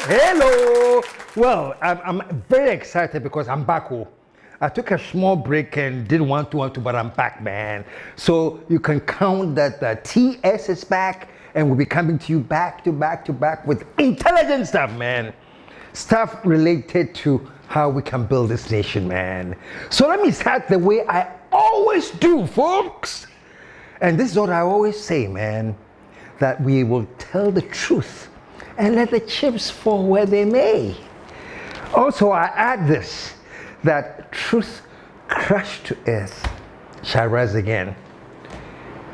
Hello. Well, I'm very excited because I'm back home. I took a small break and didn't want to, but I'm back, man. So you can count that the TS is back, and we'll be coming to you back to back with intelligent stuff, man. Stuff related to how we can build this nation, man. So let me start the way I always do, folks. And this is what I always say, man, that we will tell the truth and let the chips fall where they may. Also, I add this, that truth crushed to earth shall rise again.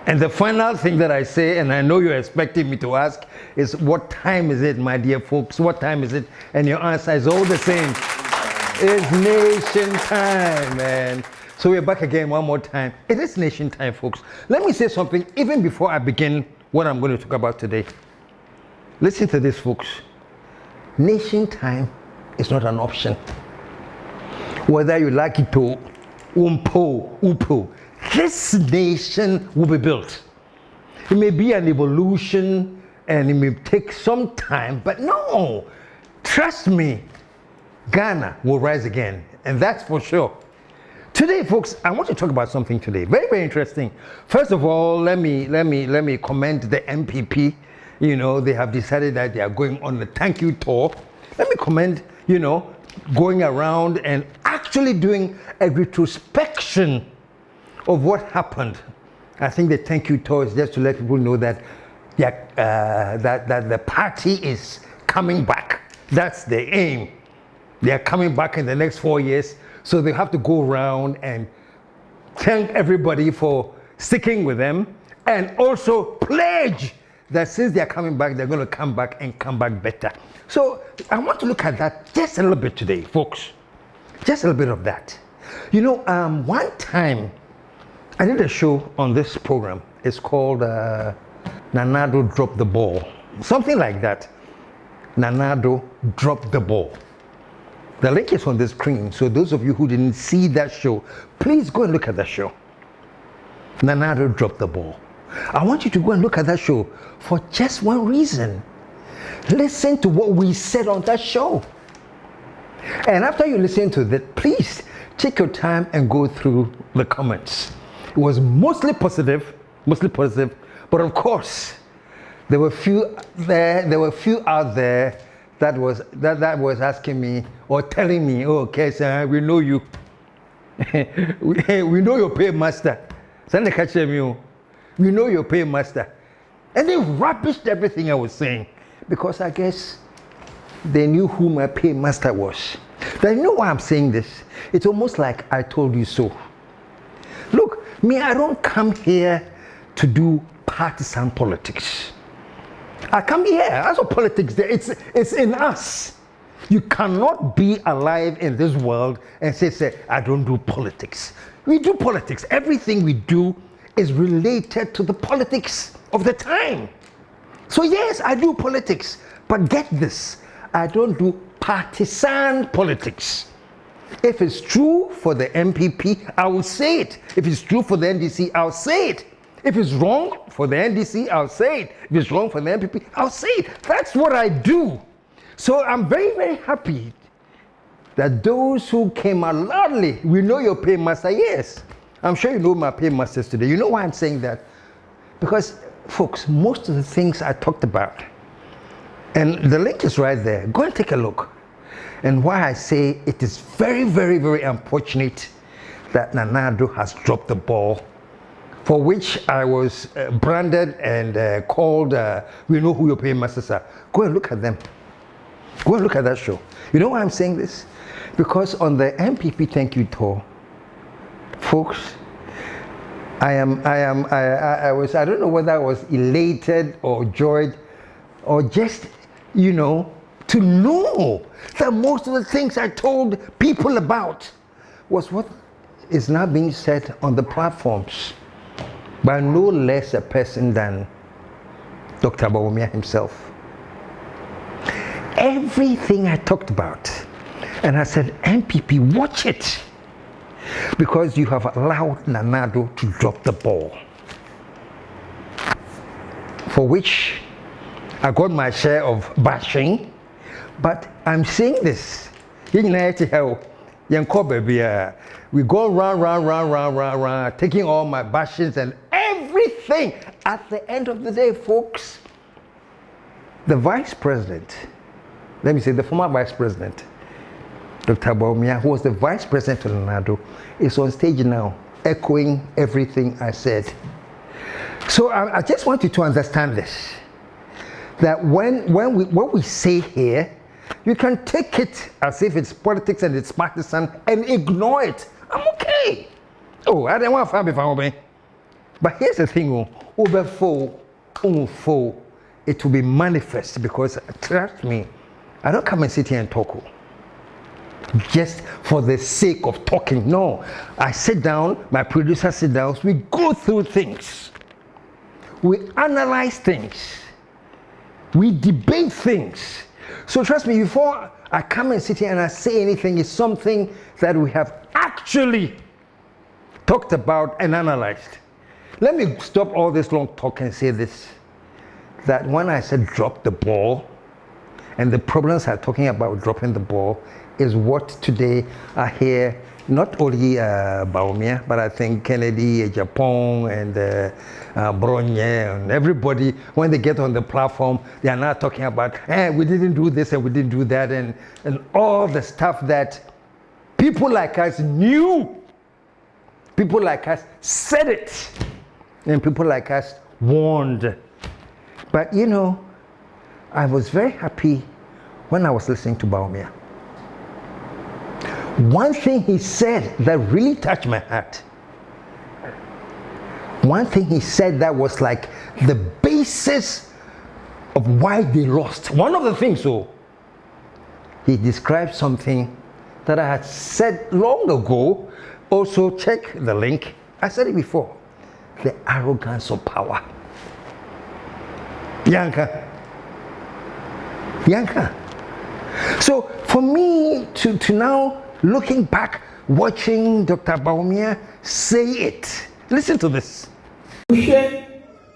And the final thing that I say, and I know you're expecting me to ask, is what time is it, my dear folks? What time is it? And your answer is all the same. It's nation time, man. So we're back again one more time. It is nation time, folks. Let me say something even before I begin what I'm going to talk about today. Listen to this, folks. Nation time is not an option. Whether you like it or upo, this nation will be built. It may be an evolution and it may take some time, but no, trust me, Ghana will rise again, and that's for sure. Today, folks, I want to talk about something today. Very, very interesting. First of all, let me commend the NPP. You know, they have decided that they are going on the thank you tour. Let me commend, going around and actually doing a retrospection of what happened. I think the thank you tour is just to let people know that that the party is coming back. That's the aim. They are coming back in the next 4 years. So they have to go around and thank everybody for sticking with them, and also pledge that since they are coming back, they're going to come back and come back better. So I want to look at that just a little bit today, folks. Just a little bit of that. One time I did a show on this program. It's called Nanado Drop the Ball. Something like that. Nanado Drop the Ball. The link is on the screen, so those of you who didn't see that show, please go and look at that show. Nanado dropped the ball. I want you to go and look at that show for just one reason. Listen to what we said on that show. And after you listen to that, please take your time and go through the comments. It was mostly positive, but of course, there were few out there that was asking me or telling me, oh, KSM, we know you. we know your paymaster. We know your paymaster. And they rubbished everything I was saying because I guess they knew who my paymaster was. But you know why I'm saying this? It's almost like I told you so. Look, I don't come here to do partisan politics. I come here, as for politics, it's in us. You cannot be alive in this world and say, I don't do politics. We do politics. Everything we do is related to the politics of the time. So yes, I do politics, but get this, I don't do partisan politics. If it's true for the NPP, I will say it. If it's true for the NDC, I'll say it. If it's wrong for the NDC, I'll say it. If it's wrong for the NPP, I'll say it. That's what I do. So I'm very, very happy that those who came out loudly, we know your paymaster, yes. I'm sure you know my paymasters today. You know why I'm saying that? Because, folks, most of the things I talked about, and the link is right there. Go and take a look. And why I say it is very, very, very unfortunate that Nanado has dropped the ball, for which I was branded and called, we know who your paymasters are. Go and look at them. Go and look at that show. You know why I'm saying this? Because on the NPP thank you tour, folks, I don't know whether I was elated or joyed or just, to know that most of the things I told people about was what is now being said on the platforms by no less a person than Dr. Bawumia himself. Everything I talked about, and I said, NPP, watch it, because you have allowed Nanado to drop the ball, for which I got my share of bashing, but I'm saying this. We go round, taking all my bashings and everything. At the end of the day, folks, the vice president, let me say the former vice president, Dr. Bawumia, who was the vice president of NADO, is on stage now, echoing everything I said. So I just want you to understand this, that when we say here, you can take it as if it's politics and it's partisan and ignore it. I'm okay. Oh, I don't want to find me. But here's the thing, it will be manifest, because trust me, I don't come and sit here and talk just for the sake of talking. No, I sit down, my producer sits down, we go through things. We analyze things. We debate things. So trust me, before I come and sit here and I say anything, it's something that we have actually talked about and analyzed. Let me stop all this long talk and say this, that when I said drop the ball, and the problems I'm talking about dropping the ball is what today I hear, not only Bawumia, but I think Kennedy, Japan, and Bronye, and everybody, when they get on the platform, they are now talking about, we didn't do this and we didn't do that, and all the stuff that people like us knew, people like us said it, and people like us warned. But you know, I was very happy when I was listening to Bawumia. One thing he said that really touched my heart. One thing he said that was like the basis of why they lost. One of the things, he described something that I had said long ago. Also, check the link. I said it before. The arrogance of power. Yanka. So for me to now, looking back, watching Dr. Bawumia say it. Listen to this.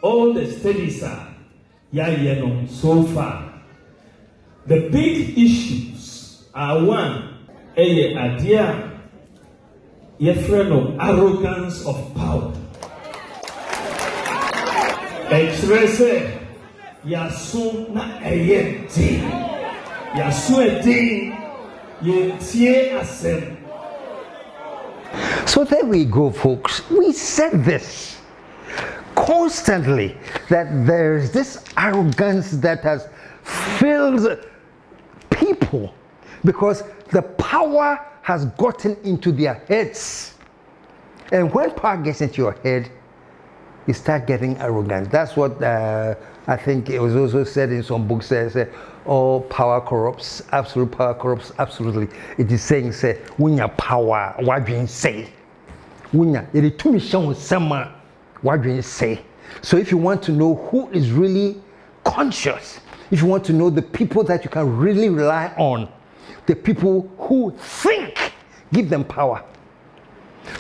All the studies are so far. The big issues are one, a idea, arrogance of power. Express yasu na ayenti, yasu edi. So there we go, folks. We said this constantly, that there's this arrogance that has filled people because the power has gotten into their heads. And when power gets into your head, you start getting arrogant. That's what I think it was also said in some books. All power corrupts, absolute power corrupts, absolutely. It is saying, when your power, what do you say? When you to me show summer, what do you say? So if you want to know who is really conscious, if you want to know the people that you can really rely on, the people who think, give them power.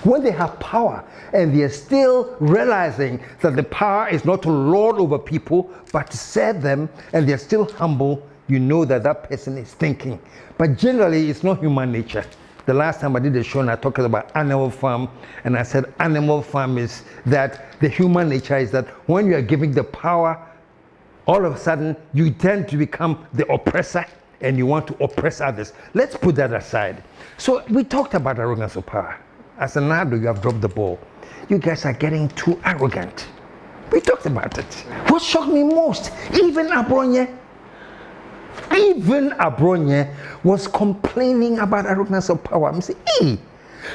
When they have power and they are still realizing that the power is not to lord over people but to serve them, and they are still humble, you know that that person is thinking. But generally, it's not human nature. The last time I did a show and I talked about animal farm, and I said animal farm is that the human nature is that when you are giving the power, all of a sudden you tend to become the oppressor and you want to oppress others. Let's put that aside. So we talked about arrogance of power. As a NADO, you have dropped the ball. You guys are getting too arrogant. We talked about it. What shocked me most, even Abronye was complaining about arrogance of power. I'm saying, hey,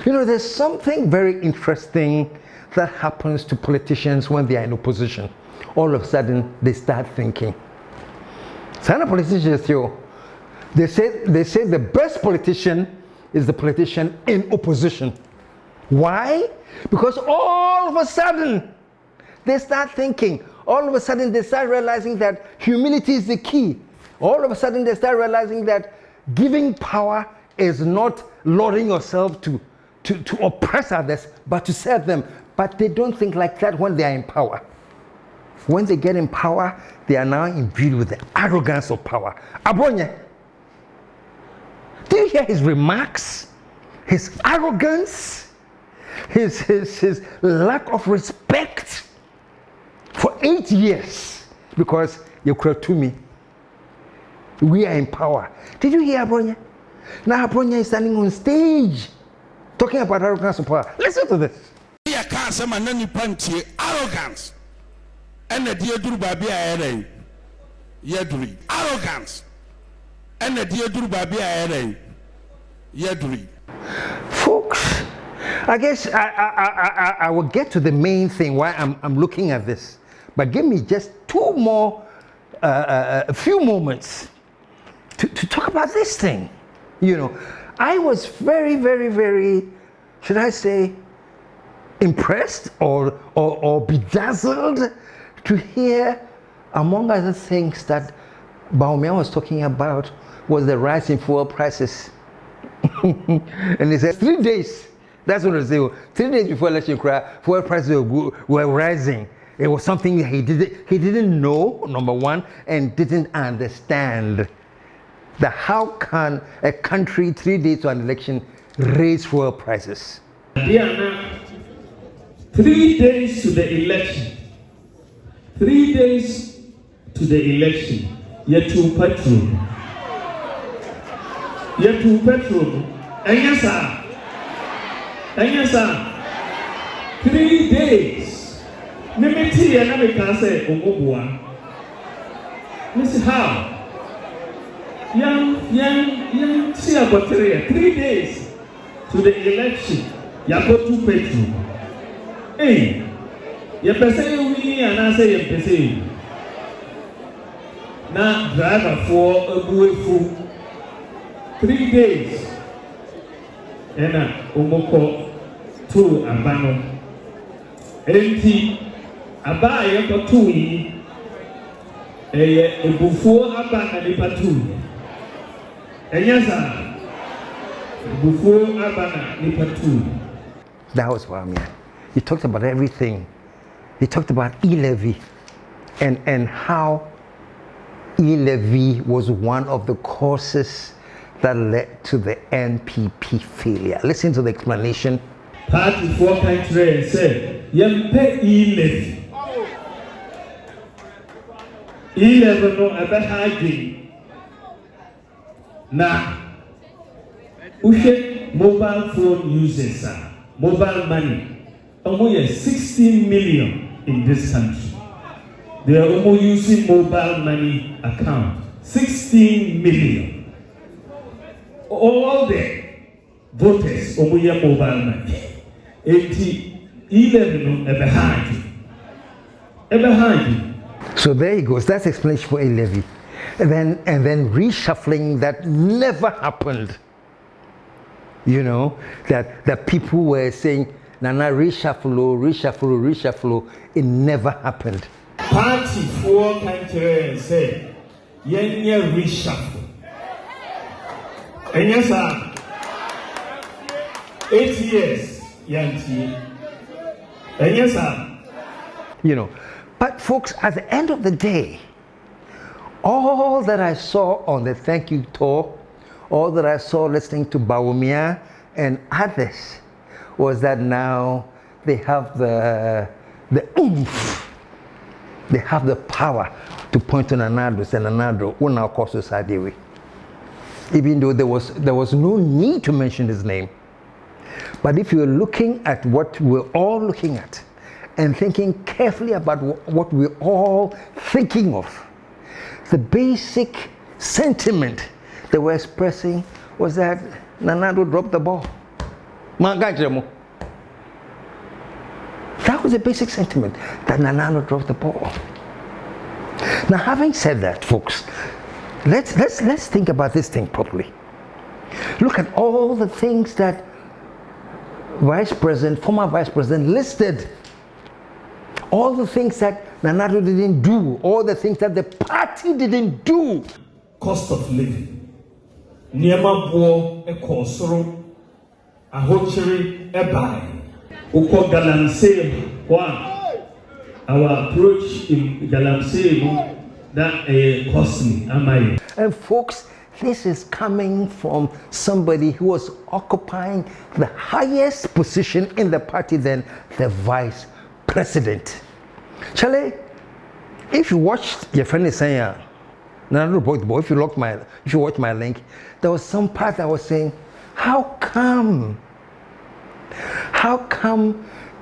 you know, there's something very interesting that happens to politicians when they are in opposition. All of a sudden, they start thinking. Some politicians, they say the best politician is the politician in opposition. Why? Because all of a sudden, they start thinking. All of a sudden, they start realizing that humility is the key. All of a sudden, they start realizing that giving power is not lording yourself to oppress others, but to serve them. But they don't think like that when they are in power. when they get in power, they are now imbued with the arrogance of power. Abronye, do you hear his remarks? His arrogance, his lack of respect for 8 years because you cried to me. We are in power. Did you hear Abronye? Now Abronye is standing on stage talking about arrogance of power. Listen to this. Arrogance. And the dear Durubabia Yadri. Arrogance. And the dear Durubabia Yadri. Folks, I guess I will get to the main thing why I'm looking at this. But give me just a few moments to talk about this thing. You know, I was very, very, very, should I say, impressed or bedazzled to hear, among other things, that Bawumia was talking about was the rise in fuel prices. And he said 3 days, that's what I say, 3 days before election, fuel prices were rising. It was something he didn't know, number one, and didn't understand. That how can a country 3 days to an election raise fuel prices? 3 days to the election. 3 days to the election. Yet to petrol. Yet to petrol. And yes, sir. And yes, sir. 3 days. Nemeti and I can say, Omobua. Miss how? Young, see about 3 days to the election. Yako to petrol. Hey, you say we and I say you say. Now driver for a bull 3 days. And Omoko to Abano. Empty Abaya for 2 years. A before Abana Nipatu. And yes, sir. Before Abana Nipatu. That was Bawumia. He talked about everything. He talked about e-levy and how e-levy was one of the causes that led to the NPP failure. Listen to the explanation. Party for country said, "Yempe e-levy. E-levy no ebe haji. Na, ushe mobile phone users, mobile money. Almost 16 million in this country. They are almost using mobile money account. 16 million. All the voters almost use mobile money. 11 ever hard. So there he goes. That's explanation for e-levy. And then reshuffling that never happened. You know, that people were saying, Nana reshuffle, it never happened. Party for country say, Yenya reshuffle. And yes, sir, 8 years, Yanti. And yes, sir. You know, but folks, at the end of the day, all that I saw on the thank you tour, all that I saw listening to Bawumia and others, was that now they have the oomph, they have the power to point to Nanado and Nanado who now calls society away. Even though there was no need to mention his name. But if you're looking at what we're all looking at and thinking carefully about what we're all thinking of, the basic sentiment they were expressing was that Nanado dropped the ball. That was the basic sentiment, that Nanado dropped the ball. Now, having said that, folks, let's think about this thing properly. Look at all the things that former Vice President listed. All the things that Nanado didn't do, all the things that the party didn't do. Cost of living. Niema bo ekosoro. Ahochiri ebai. Uko galanse wa. our approach in Galamsey that cost me, am I? And folks, this is coming from somebody who was occupying the highest position in the party then, the vice president. Charlie, if you watched your friend saying, if you watch my link, there was some part that was saying, how come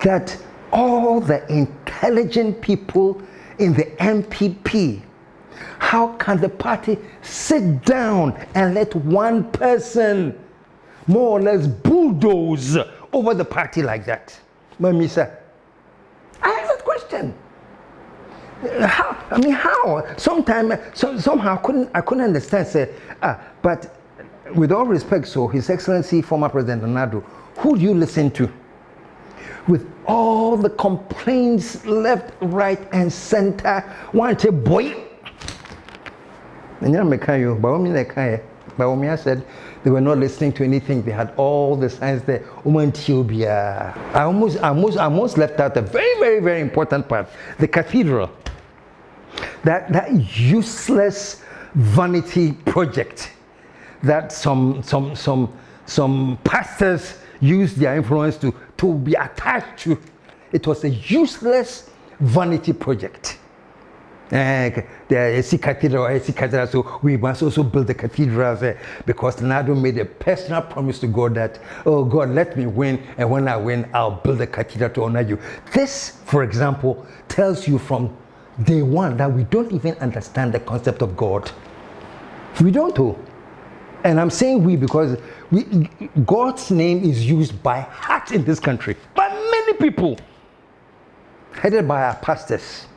that all the intelligent people in the NPP, how can the party sit down and let one person more or less bulldoze over the party like that? Mamisa, I asked that question. How? Somehow I couldn't understand. Say, but with all respect, so His Excellency, former President Nadu, who do you listen to? With all the complaints left, right, and center, one say, boy. Bawumia said they were not listening to anything. They had all the signs there. I almost left out a very, very, very important part. The cathedral. That useless vanity project that some pastors used their influence to be attached to. It was a useless vanity project. The cathedral, so we must also build the cathedrals because Nadu made a personal promise to God that, oh God, let me win, and when I win, I'll build a cathedral to honor you. This, for example, tells you from day one that we don't even understand the concept of God. We don't know. And I'm saying we because God's name is used by heart in this country, by many people, headed by our pastors.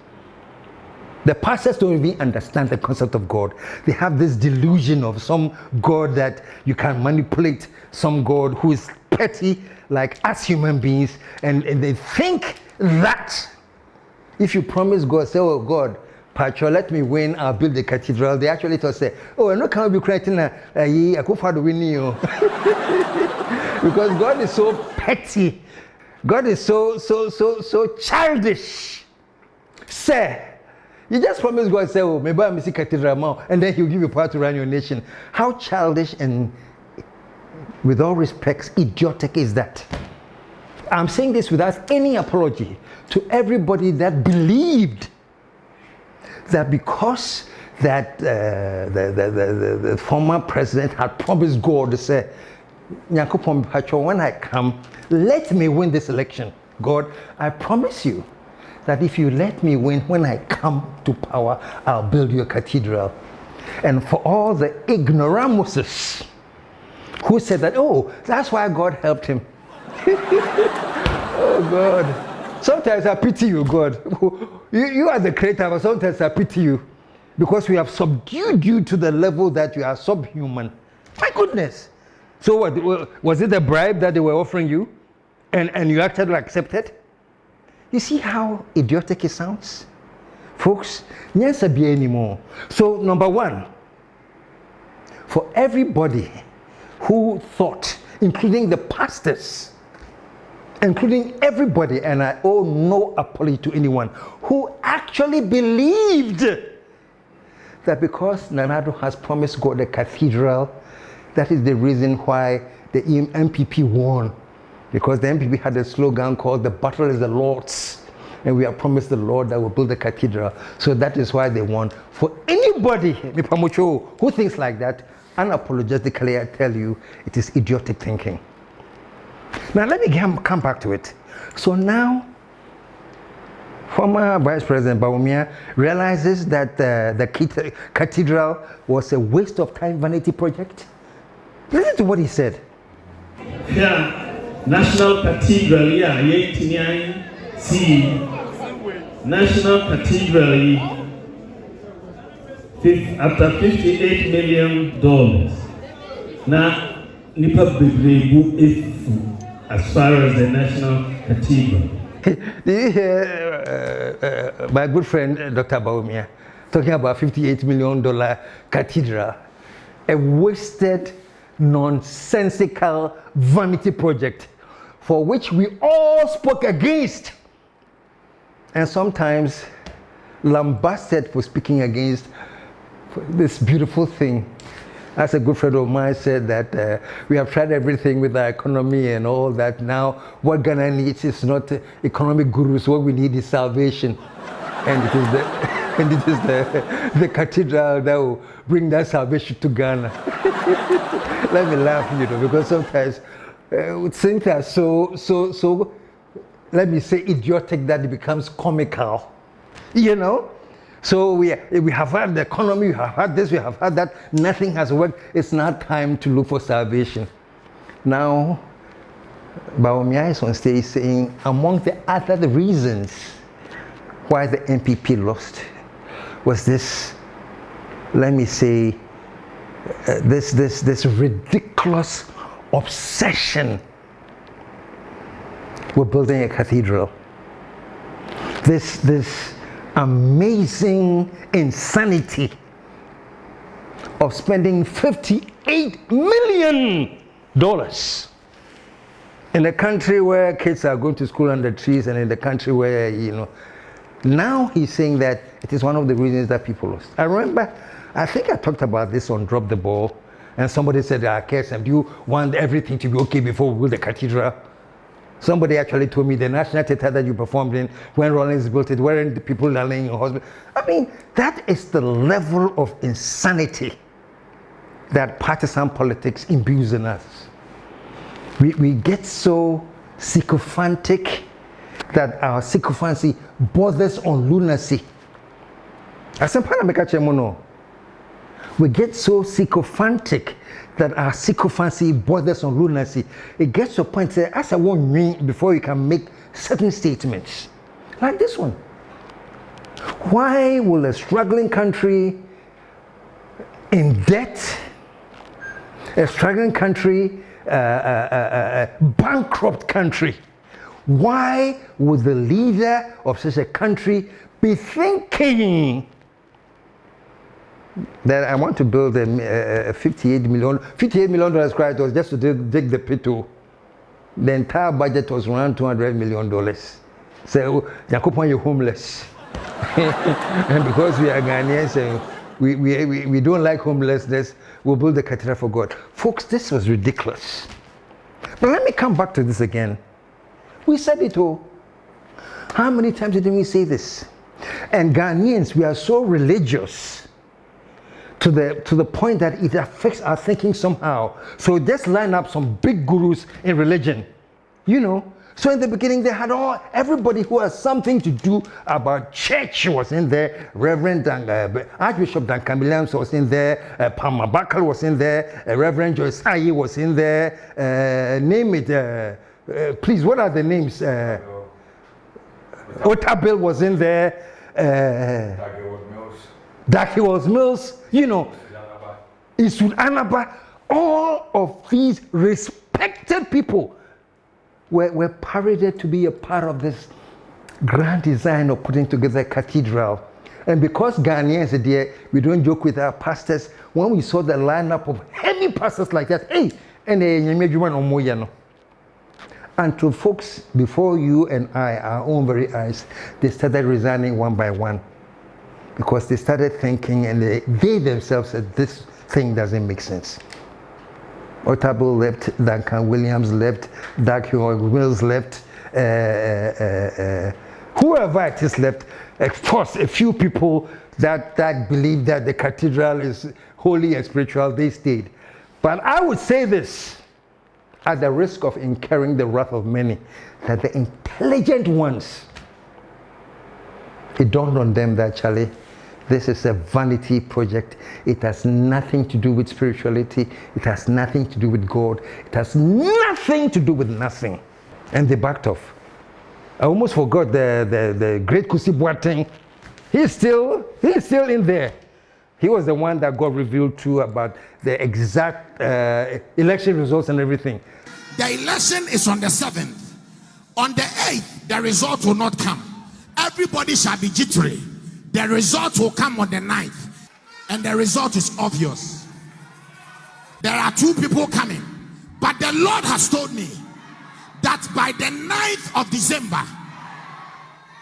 The pastors don't even understand the concept of God. They have this delusion of some God that you can manipulate, some God who is petty like us human beings, and they think that if you promise God, say, oh God, Patro, let me win, I'll build the cathedral. They actually thought, say, oh, I'm not going to be creating I go for the win you. Because God is so petty. God is so childish. Say, you just promise God, say, oh, maybe I'm a cathedral, and then He'll give you power to run your nation. How childish and, with all respects, idiotic is that? I'm saying this without any apology to everybody that believed that because that the former president had promised God to say, when I come, let me win this election. God, I promise you that if you let me win, when I come to power, I'll build you a cathedral. And for all the ignoramuses who said that, oh, that's why God helped him. Oh God. Sometimes I pity you, God. You are the creator, but sometimes I pity you because we have subdued you to the level that you are subhuman. My goodness. So what, was it a bribe that they were offering you and you actually accepted? You see how idiotic it sounds? Folks, yes, be anymore. So number one, for everybody who thought, including the pastors, including everybody, and I owe no apology to anyone, who actually believed that because Nanado has promised God a cathedral, that is the reason why the NPP won. Because the NPP had a slogan called, "The battle is the Lord's, and we have promised the Lord that we'll build a cathedral." So that is why they won. For anybody who thinks like that, unapologetically I tell you, it is idiotic thinking. Now let me come back to it. So now, former Vice President Bawumia realizes that the cathedral was a waste of time vanity project. Listen to what he said. Yeah, National Cathedral, yeah, see, National Cathedral, after $58 million. Now, nipa bebree efu as far as the National Cathedral. Did you hear my good friend Dr. Bawumia talking about $58 million cathedral, a wasted, nonsensical vanity project for which we all spoke against? and sometimes lambasted for speaking against this beautiful thing. As a good friend of mine said that we have tried everything with our economy and all that. Now, what Ghana needs is not economic gurus. What we need is salvation, and it is the cathedral that will bring that salvation to Ghana. Let me laugh, because sometimes things are so. Let me say idiotic that it becomes comical, So we have had the economy, we have had this, we have had that. Nothing has worked. It's now time to look for salvation. Now, Bawumia is on stage saying, among the other reasons why the NPP lost was this, let me say, this ridiculous obsession with building a cathedral. This amazing insanity of spending $58 million in a country where kids are going to school under trees, and in the country where, now he's saying that it is one of the reasons that people lost. I remember, I think I talked about this on Drop the Ball, and somebody said, KSM, do you want everything to be okay before we build the cathedral? Somebody actually told me the National Theatre that you performed in when Rollins built it, weren't the people that are laying in hospital? I mean, that is the level of insanity that partisan politics imbues in us. We get so sycophantic that our sycophancy borders on lunacy. We get so sycophantic that our sycophancy borders on lunacy. It gets to a point that as I won't mean before you can make certain statements. Like this one. Why will a struggling country in debt, a struggling country, a bankrupt country, why would the leader of such a country be thinking that I want to build a $58 million credit was just to dig the pit. The entire budget was around $200 million. So, Jakupon, you're homeless. And because we are Ghanaians, we don't like homelessness, we'll build the cathedral for God. Folks, this was ridiculous. But let me come back to this again. We said it all. How many times did we say this? And Ghanaians, we are so religious to the point that it affects our thinking somehow. So let's line up some big gurus in religion, So in the beginning, they had everybody who has something to do about church was in there. Reverend Archbishop Duncan Williams was in there. Palmer Bakal was in there. Reverend Joyce Aye was in there. Name it, please. What are the names? Otabil was in there. Daki was Mills, Isud Anaba, all of these respected people were paraded to be a part of this grand design of putting together a cathedral. And because Ghanaians are there, we don't joke with our pastors. When we saw the lineup of heavy pastors like that, and to folks before you and I, our own very eyes, they started resigning one by one. Because they started thinking, and they themselves said, this thing doesn't make sense. Otabil left, Duncan Williams left, Doug Mills left, whoever it is left. Of course, a few people that believe that the cathedral is holy and spiritual, they stayed. But I would say this, at the risk of incurring the wrath of many, that the intelligent ones, it dawned on them that, Charlie, this is a vanity project. It has nothing to do with spirituality. It has nothing to do with God. It has nothing to do with nothing. And they backed off. I almost forgot the great Kusi Boateng. He's still in there. He was the one that got revealed to about the exact election results and everything. The election is on the 7th. On the 8th, the result will not come. Everybody shall be jittery. The result will come on the 9th. And the result is obvious. There are two people coming. But the Lord has told me that by the 9th of December,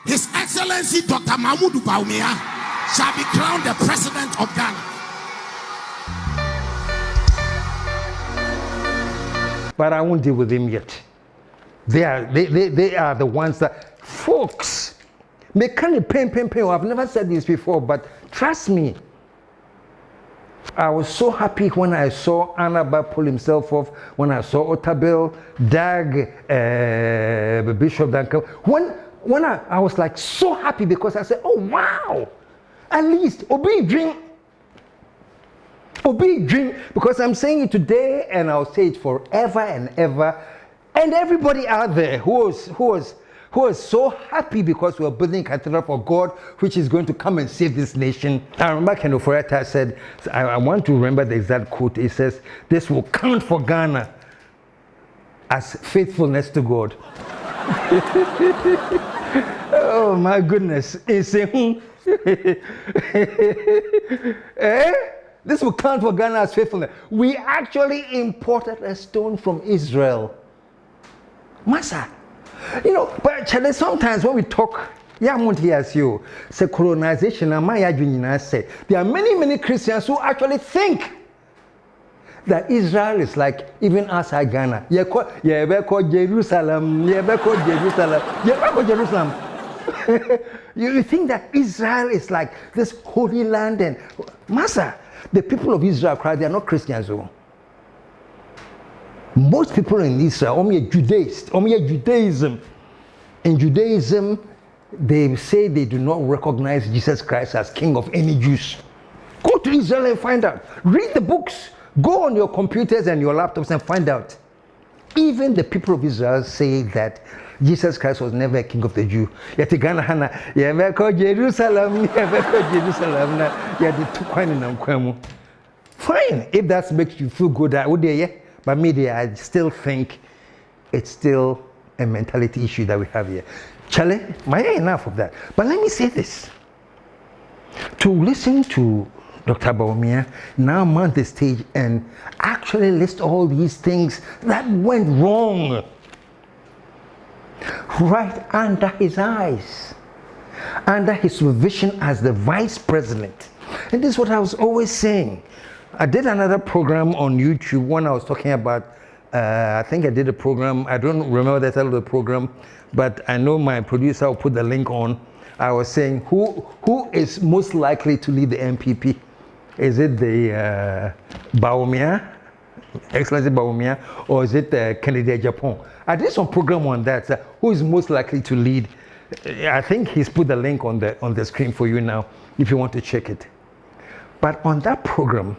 His Excellency Dr. Mahmoud Bawumia shall be crowned the President of Ghana. But I won't deal with him yet. They are the ones that, folks, they can't pain. I've never said this before, but trust me. I was so happy when I saw Annaba pull himself off, when I saw Otabil, Dag, Bishop Duncan. When I was like so happy because I said, oh wow, at least Obi dream, because I'm saying it today and I'll say it forever and ever. And everybody out there who was so happy because we are building a cathedral for God, which is going to come and save this nation. I remember Ken Oforeta said, I want to remember the exact quote. He says, this will count for Ghana as faithfulness to God. Oh my goodness. It's this will count for Ghana as faithfulness. We actually imported a stone from Israel. Massa. You know, but sometimes when we talk, I won't hear as you say colonization, there are many Christians who actually think that Israel is like even outside Ghana. Jerusalem. You think that Israel is like this holy land, and Massa, the people of Israel cry, they are not Christians though. Most people in Israel, Judaism. In Judaism, they say they do not recognize Jesus Christ as King of any Jews. Go to Israel and find out. Read the books. Go on your computers and your laptops and find out. Even the people of Israel say that Jesus Christ was never a king of the Jews. Fine, if that makes you feel good, but me, I still think it's still a mentality issue that we have here. Charlie, enough of that. But let me say this. To listen to Dr. Bawumia now mount the stage and actually list all these things that went wrong right under his eyes, under his supervision as the vice president. And this is what I was always saying. I did another program on YouTube when I was talking about, I think I did a program, I don't remember the title of the program, but I know my producer will put the link on. I was saying, who is most likely to lead the NPP? Is it the Bawumia, Excellency Bawumia, or is it Kennedy Japan? I did some program on that. Who is most likely to lead? I think he's put the link on the screen for you now, if you want to check it. But on that program,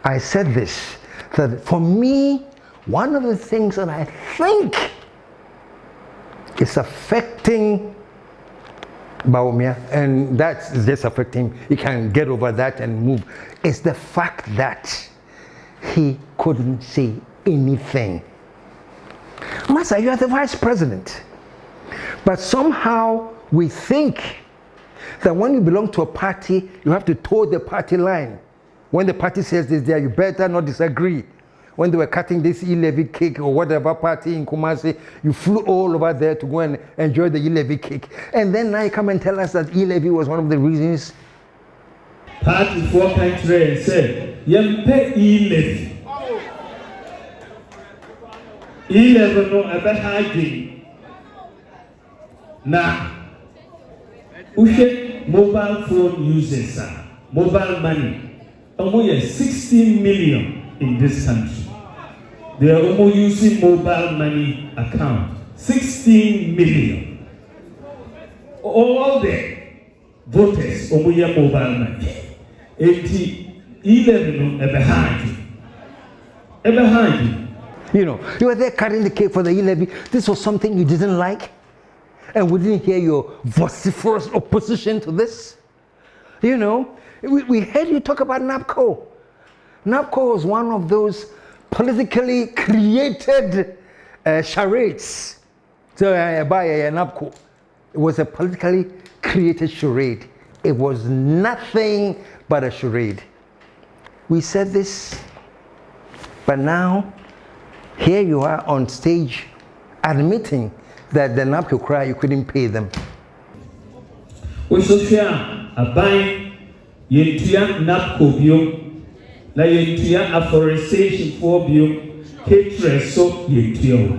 I said this, that for me, one of the things that I think is affecting Bawumia, and that's just affecting him, he can get over that and move, is the fact that he couldn't say anything. Master, you are the vice president. But somehow we think that when you belong to a party, you have to toe the party line. When the party says this there, you better not disagree. When they were cutting this e-levy cake or whatever party in Kumasi, you flew all over there to go and enjoy the e-levy cake. And then now you come and tell us that e-levy was one of the reasons. Party for country said, "Yempe e-levy. E-levy no ebe hagi. Now, ushe mobile phone users, mobile money, almost 16 million in this country. They are almost using mobile money account. 16 million. All the voters almost use mobile money. 11 behind. You know, you were there cutting the cake for the e-levy. This was something you didn't like, and we didn't hear your vociferous opposition to this. You know, we heard you talk about NAPCO. NAPCO was one of those politically created charades. So by NAPCO, it was a politically created charade. It was nothing but a charade. We said this, but now here you are on stage admitting that the NAPCO cry, you couldn't pay them. Osofia aban yentua napco bio na yentua afforestation for bio cathedral so yentua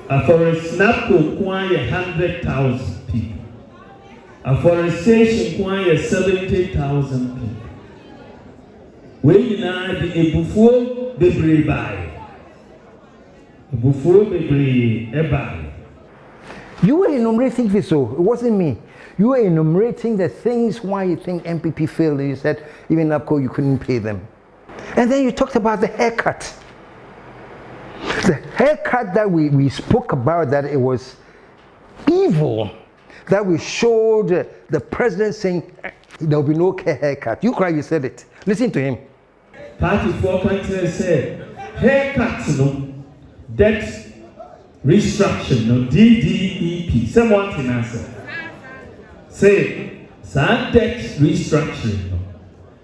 afforestation napco kwa 100,000 people afforestation kwa 70,000 people we na the ebufuo bebre bai ebufuo bebre ebai. You were enumerating this, so it wasn't me. You were enumerating the things why you think NPP failed. And you said even NAPCO you couldn't pay them. And then you talked about the haircut. The haircut that we spoke about, that it was evil. That we showed the president saying there will be no haircut. You cried, you said it. Listen to him. Party for country said haircuts, no, debt restructure, no, DDEP. Someone can answer. Say, sad debt restructuring, no,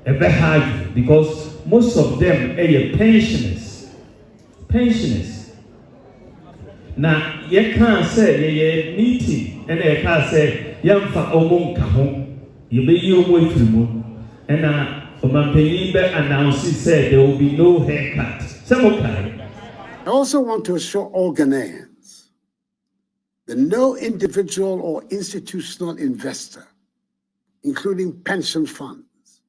a bit hard because most of them are pensioners. Pensioners. Now, you can't say you're meeting, and you can't say you're for Omon Kahon. You be your way through. And Omampenibe announced said there will be no haircut. I also want to assure all Ghanaians that no individual or institutional investor, including pension funds,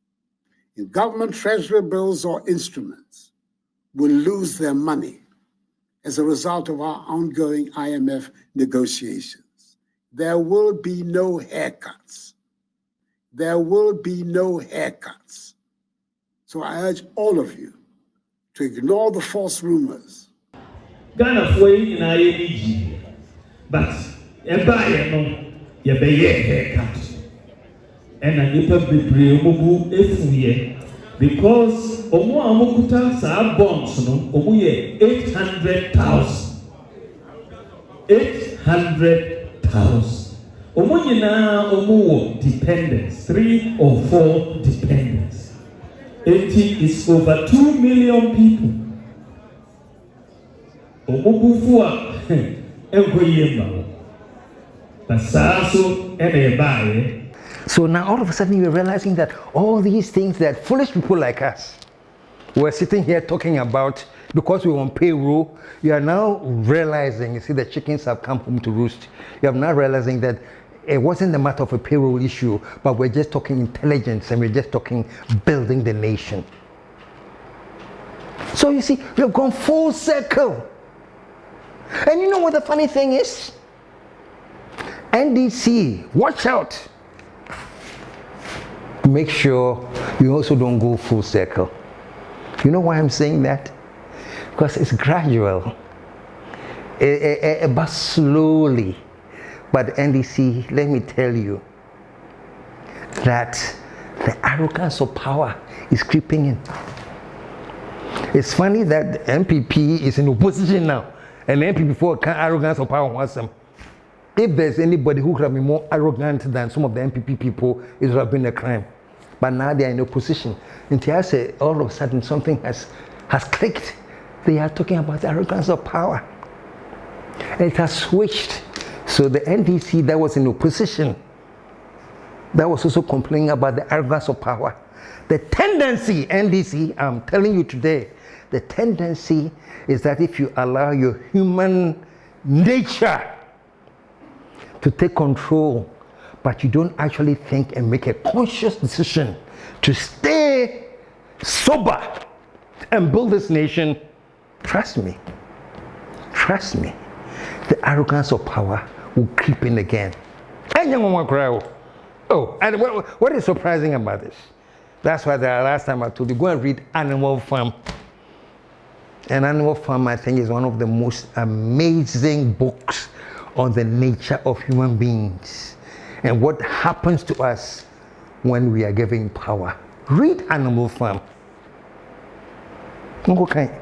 in government treasury bills or instruments, will lose their money as a result of our ongoing IMF negotiations. There will be no haircuts. There will be no haircuts. So I urge all of you to ignore the false rumors. Ghana for in IAEG, but a buyer no, you be a haircut. And a nipper be brave efuye because Omo Amokuta sa bonds no, Omuye 800,000. 800,000. Omo nyina Omo dependents, 3 or 4 dependents. 80 is over 2 million people. Omobufua enkoyemba. Basaso enebaye. So now all of a sudden you're realizing that all these things that foolish people like us were sitting here talking about because we were on payroll, you are now realizing, you see, the chickens have come home to roost. You are now realizing that it wasn't a matter of a payroll issue, but we're just talking intelligence and we're just talking building the nation. So you see, we've gone full circle. And you know what the funny thing is? NDC, watch out. Make sure you also don't go full circle. You know why I'm saying that? Because it's gradual, but slowly. But NDC, let me tell you that the arrogance of power is creeping in. It's funny that NPP is in opposition now, and NPP before arrogance of power wants them. If there's anybody who could have been more arrogant than some of the NPP people, it would have been a crime. But now they are in opposition. Until I say all of a sudden something has clicked. They are talking about the arrogance of power. And it has switched. So the NDC that was in opposition, that was also complaining about the arrogance of power. The tendency, NDC, I'm telling you today, the tendency is that if you allow your human nature to take control, but you don't actually think and make a conscious decision to stay sober and build this nation, trust me, the arrogance of power will creep in again. Oh, and what is surprising about this? That's why the last time I told you, go and read Animal Farm. And Animal Farm, I think, is one of the most amazing books on the nature of human beings and what happens to us when we are given power. Read Animal Farm. Okay.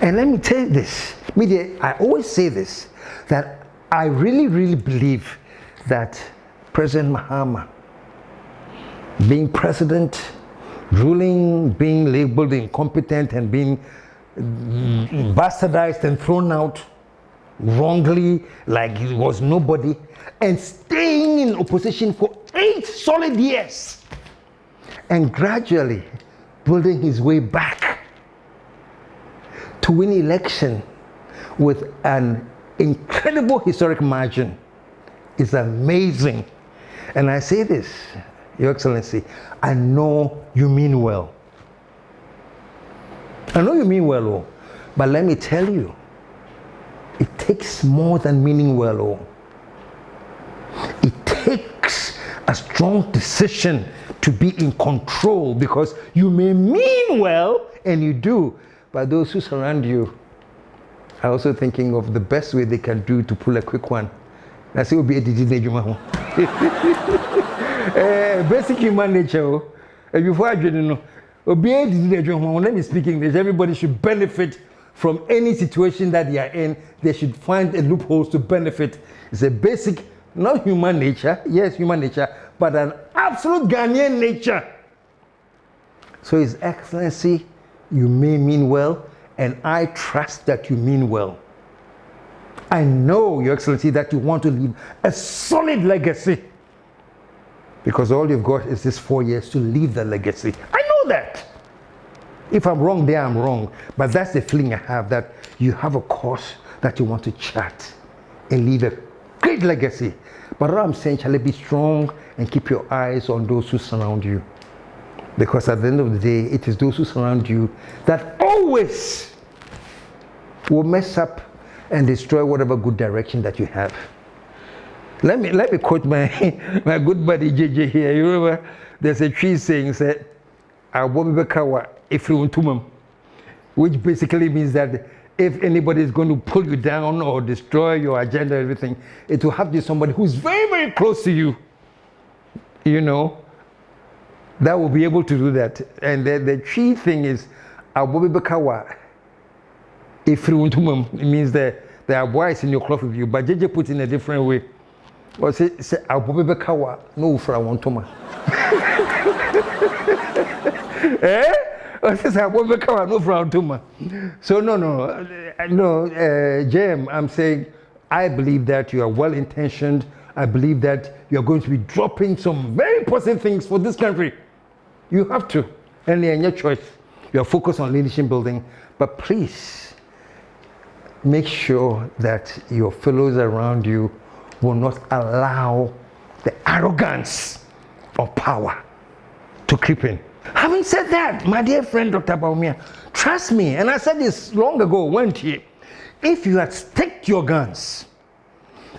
And let me tell you this, media, I always say this, that I really, really believe that President Mahama, being president, ruling, being labeled incompetent and being bastardized and thrown out, wrongly, like he was nobody, and staying in opposition for 8 solid years, and gradually building his way back to win election with an incredible historic margin is amazing. And I say this, Your Excellency, I know you mean well. I know you mean well, oh, but let me tell you, it takes more than meaning well, oh. It takes a strong decision to be in control, because you may mean well, and you do, but those who surround you are also thinking of the best way they can do to pull a quick one. That's it will be a basic human nature. Before I know, let me speak English. Everybody should benefit from any situation that they are in. They should find a loopholes to benefit. It's a basic, not human nature, yes, human nature, but an absolute Ghanaian nature. So, His Excellency, you may mean well, and I trust that you mean well. I know, Your Excellency, that you want to leave a solid legacy, because all you've got is this 4 years to leave the legacy. I know that. If I'm wrong there, I'm wrong. But that's the feeling I have, that you have a course that you want to chart and leave a great legacy. But what I'm saying, shall be strong and keep your eyes on those who surround you. Because at the end of the day, it is those who surround you that always will mess up and destroy whatever good direction that you have. Let me quote my good buddy JJ here. You remember, there's a tree saying, said, which basically means that if anybody is going to pull you down or destroy your agenda, everything, it will have to be somebody who's very, very close to you, you know, that will be able to do that. And the tree thing is, it means that there are boys in your cloth with you, but JJ puts it in a different way. Or say no for I want to. Eh? So no, Jem, I'm saying I believe that you are well intentioned. I believe that you are going to be dropping some very positive things for this country. You have to, and in your choice, you are focused on leadership building. But please make sure that your fellows around you will not allow the arrogance of power to creep in. Having said that, my dear friend Dr. Bawumia, trust me, and I said this long ago, weren't you? If you had stick to your guns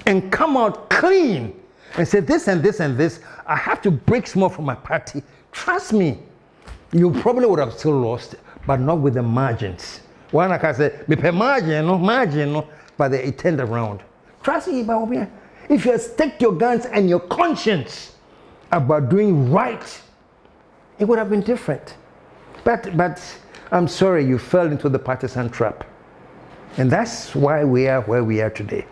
and come out clean and say this and this and this, I have to break small from my party, trust me, you probably would have still lost, but not with the margins. One like I said, margin, but they turned around. Trust me, Bawumia. If you stick to your guns and your conscience about doing right, it would have been different. But I'm sorry, you fell into the partisan trap. And that's why we are where we are today.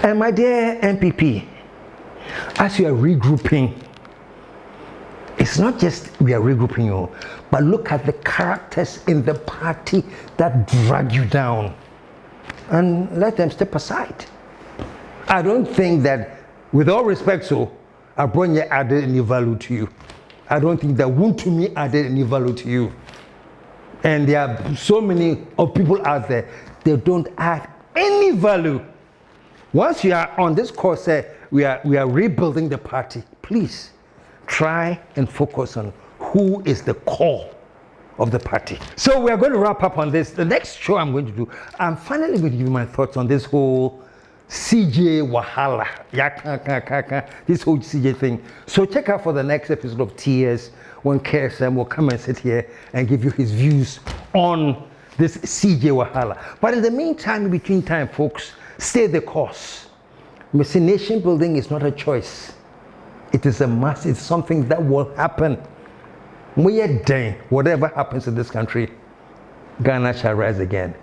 And my dear NPP, as you are regrouping, it's not just we are regrouping you, but look at the characters in the party that drag you down and let them step aside. I don't think that, with all respect, so Abronye added any value to you. I don't think that Wuntumi added any value to you. And there are so many of people out there, they don't add any value. Once you are on this course, we are rebuilding the party. Please try and focus on who is the core of the party. So we are going to wrap up on this. The next show I'm going to do, I'm finally going to give you my thoughts on this whole CJ Wahala, this whole CJ thing. So check out for the next episode of TS when KSM will come and sit here and give you his views on this CJ Wahala. But in the meantime, in between time, folks, stay the course. Nation building is not a choice. It is a must. It's something that will happen. Whatever happens in this country, Ghana shall rise again.